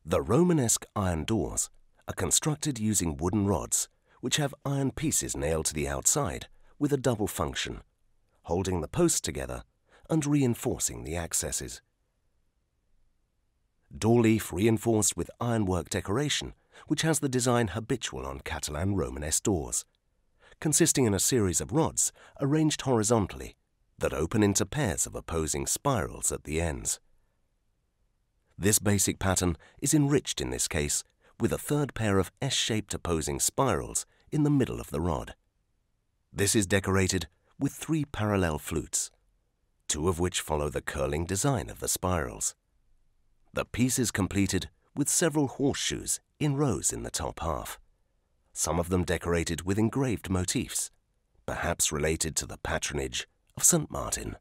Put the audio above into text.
The Romanesque iron doors are constructed using wooden rods which have iron pieces nailed to the outside with a double function, holding the posts together and reinforcing the accesses. Door leaf reinforced with ironwork decoration, which has the design habitual on Catalan Romanesque doors, consisting in a series of rods arranged horizontally that open into pairs of opposing spirals at the ends. This basic pattern is enriched in this case with a third pair of S-shaped opposing spirals in the middle of the rod. This is decorated with 3 parallel flutes, 2 of which follow the curling design of the spirals. The piece is completed with several horseshoes in rows in the top half, some of them decorated with engraved motifs, perhaps related to the patronage of St. Martin.